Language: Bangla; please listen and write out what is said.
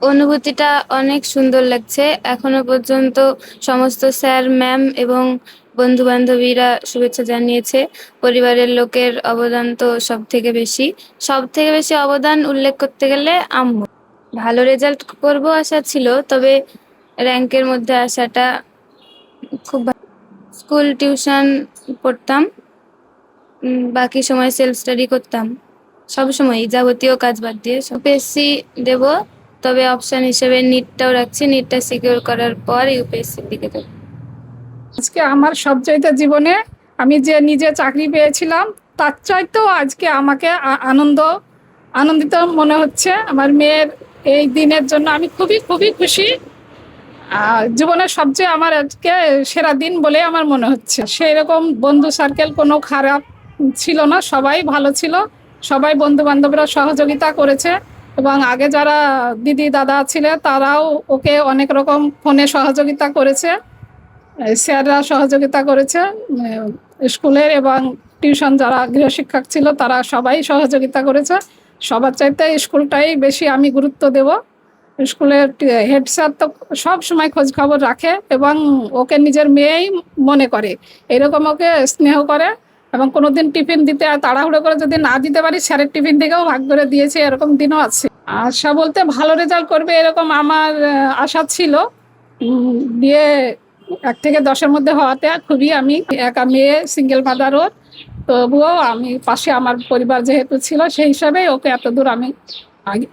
অনুভূতিটা অনেক সুন্দর লাগছে। এখনো পর্যন্ত সমস্ত স্যার, ম্যাম এবং বন্ধু-বান্ধবীরা শুভেচ্ছা জানিয়েছে। পরিবারের লোকের অবদান তো সবথেকে বেশি। সবথেকে বেশি অবদান উল্লেখ করতে গেলে আম্মুর। ভালো রেজাল্ট করব আশা ছিল, তবে র‍্যাংকের মধ্যে আসাটা খুব স্কুল টিউশন পড়তাম। বাকি সময় সেলফ স্টাডি করতাম। সবসময়ই যাবতীয় কাজ বাদ দিয়ে ইউপিএসসি দেব, তবে অপশন হিসেবে নিটটাও রাখছি। নিটটা সিকিউর করার পর ইউপিএসসির দিকে যাব। আজকে আমার সবচাইতে জীবনে আমি যে নিজে চাকরি পেয়েছিলাম তার চাইতেও আজকে আমাকে আনন্দিত মনে হচ্ছে। আমার মেয়ের এই দিনের জন্য আমি খুবই খুবই খুশি। জীবনের সবচেয়ে আমার আজকে সেরা দিন বলে আমার মনে হচ্ছে। সেই রকম বন্ধু সার্কেল কোনো খারাপ ছিল না, সবাই ভালো ছিল। সবাই বন্ধু বান্ধবরা সহযোগিতা করেছে এবং আগে যারা দিদি দাদা ছিলেন তারাও ওকে অনেক রকম ফোনে সহযোগিতা করেছে। স্যাররা সহযোগিতা করেছে, স্কুলের এবং টিউশন যারা গৃহশিক্ষক ছিল তারা সবাই সহযোগিতা করেছে। সবার চাইতে স্কুলটাই বেশি আমি গুরুত্ব দেব। স্কুলের হেড স্যার তো সব সময় খোঁজ খবর রাখে এবং ওকে নিজের মেয়েই মনে করে, এরকম ওকে স্নেহ করে এবং কোনোদিন টিফিন দিতে তাড়াহুড়ো করে যদি না দিতে পারি স্যারের টিফিন থেকেও ভাগ করে দিয়েছে, এরকম দিনও আছে। আশা বলতে ভালো রেজাল্ট করবে এরকম আমার আশা ছিল। দিয়ে 1 থেকে 10-এর মধ্যে হওয়াতে খুবই আমি একা মেয়ে, সিঙ্গেল মাদারও, তবুও আমি পাশে আমার পরিবার যেহেতু ছিল সেই হিসাবে ওকে এত দূর আমি